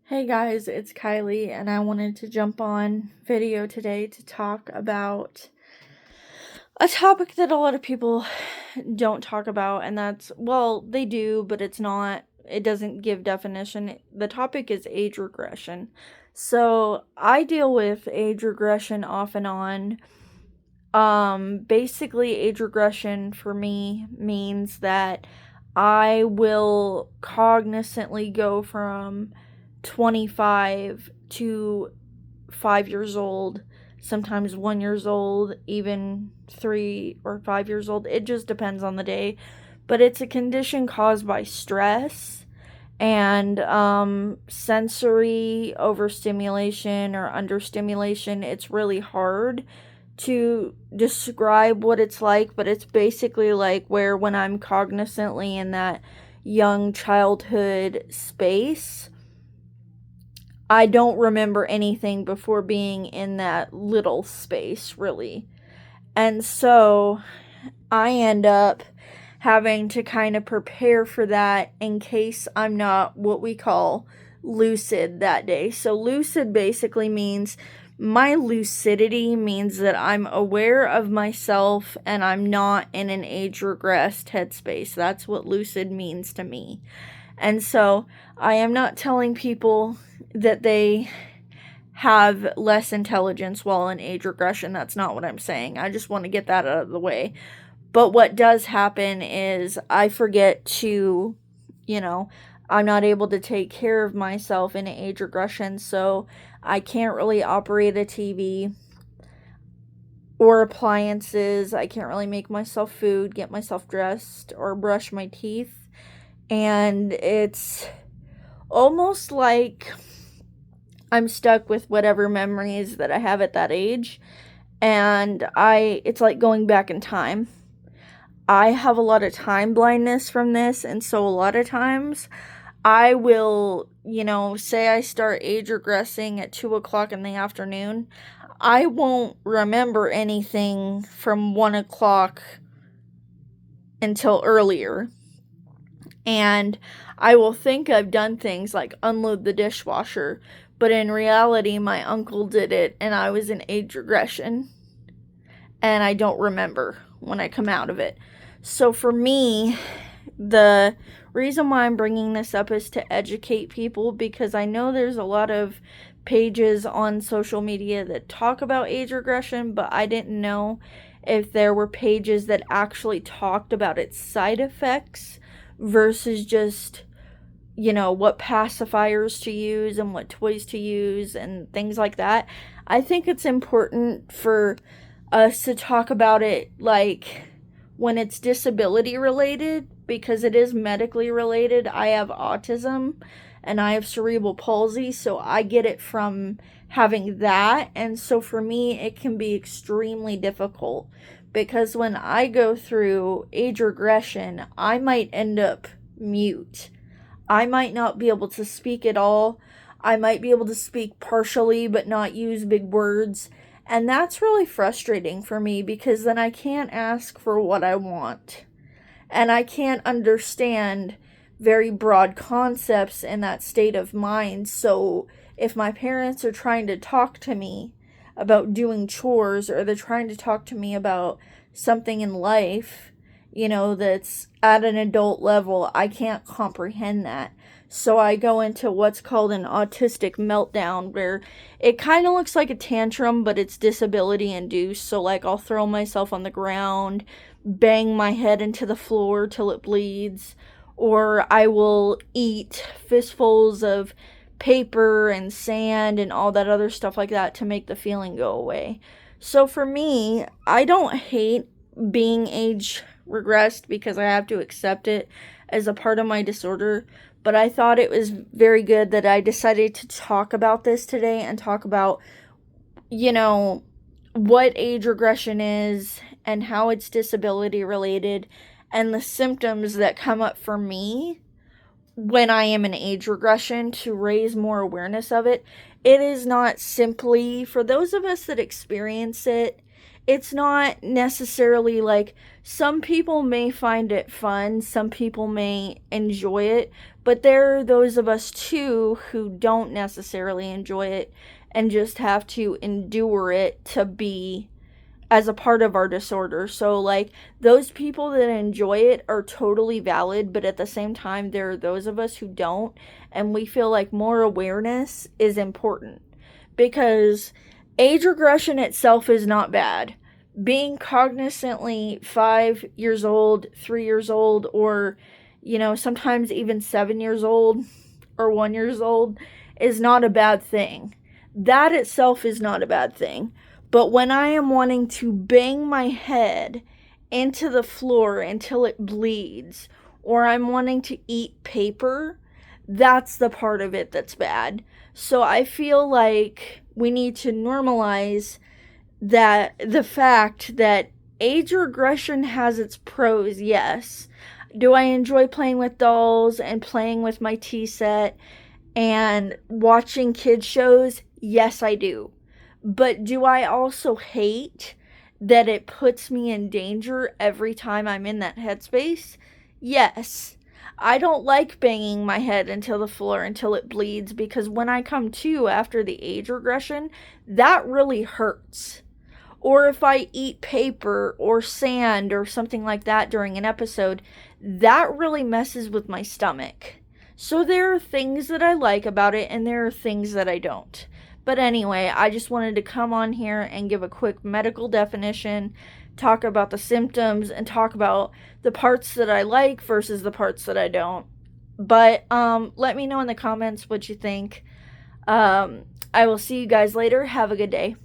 Hey guys, it's Kylie, and I wanted to jump on video today to talk about a topic that a lot of people don't talk about, and that's, well, they do, but it doesn't give definition. The topic is age regression. So I deal with age regression off and on. Basically, age regression for me means that I will cognizantly go from 25 to 5 years old, sometimes 1 years old, even 3 or 5 years old. It just depends on the day. But it's a condition caused by stress and sensory overstimulation or understimulation. It's really hard to describe what it's like, but it's basically like where when I'm cognizantly in that young childhood space, I don't remember anything before being in that little space, really. And so I end up having to kind of prepare for that in case I'm not what we call lucid that day. So lucid basically means my lucidity means that I'm aware of myself and I'm not in an age regressed headspace. That's what lucid means to me. And so I am not telling people that they have less intelligence while in age regression. That's not what I'm saying. I just want to get that out of the way. But what does happen is I forget to, I'm not able to take care of myself in age regression, so I can't really operate a TV or appliances. I can't really make myself food, get myself dressed, or brush my teeth. And it's almost like I'm stuck with whatever memories that I have at that age. And it's like going back in time. I have a lot of time blindness from this, and so a lot of times I will, say I start age regressing at 2 o'clock in the afternoon. I won't remember anything from 1 o'clock until earlier. And I will think I've done things like unload the dishwasher, but in reality, my uncle did it and I was in age regression. And I don't remember when I come out of it. So for me, the reason why I'm bringing this up is to educate people, because I know there's a lot of pages on social media that talk about age regression, but I didn't know if there were pages that actually talked about its side effects versus just, what pacifiers to use and what toys to use and things like that. I think it's important for us to talk about it like when it's disability related, because it is medically related. I have autism and I have cerebral palsy, so I get it from having that. And so for me, it can be extremely difficult because when I go through age regression, I might end up mute. I might not be able to speak at all. I might be able to speak partially but not use big words. And that's really frustrating for me because then I can't ask for what I want. And I can't understand very broad concepts in that state of mind. So if my parents are trying to talk to me about doing chores, or they're trying to talk to me about something in life, that's at an adult level, I can't comprehend that. So I go into what's called an autistic meltdown, where it kind of looks like a tantrum, but it's disability induced. So like I'll throw myself on the ground, bang my head into the floor till it bleeds, or I will eat fistfuls of paper and sand and all that other stuff like that to make the feeling go away. So for me, I don't hate being age regressed because I have to accept it as a part of my disorder, but I thought it was very good that I decided to talk about this today and talk about, what age regression is and how it's disability related and the symptoms that come up for me when I am in age regression, to raise more awareness of it. It is not simply, for those of us that experience it, it's not necessarily like, some people may find it fun, some people may enjoy it, But there are those of us too who don't necessarily enjoy it and just have to endure it to be as a part of our disorder. So, like, those people that enjoy it are totally valid, but at the same time, there are those of us who don't, and we feel like more awareness is important because age regression itself is not bad. Being cognizantly 5 years old, 3 years old, or, sometimes even 7 years old or 1 years old is not a bad thing. That itself is not a bad thing. But when I am wanting to bang my head into the floor until it bleeds, or I'm wanting to eat paper, that's the part of it that's bad. So I feel like we need to normalize that the fact that age regression has its pros, yes. Do I enjoy playing with dolls and playing with my tea set and watching kids shows? Yes, I do. But do I also hate that it puts me in danger every time I'm in that headspace? Yes. I don't like banging my head into the floor until it bleeds because when I come to after the age regression, that really hurts. Or if I eat paper or sand or something like that during an episode, that really messes with my stomach. So there are things that I like about it and there are things that I don't. But anyway, I just wanted to come on here and give a quick medical definition, talk about the symptoms, and talk about the parts that I like versus the parts that I don't. But let me know in the comments what you think. I will see you guys later. Have a good day.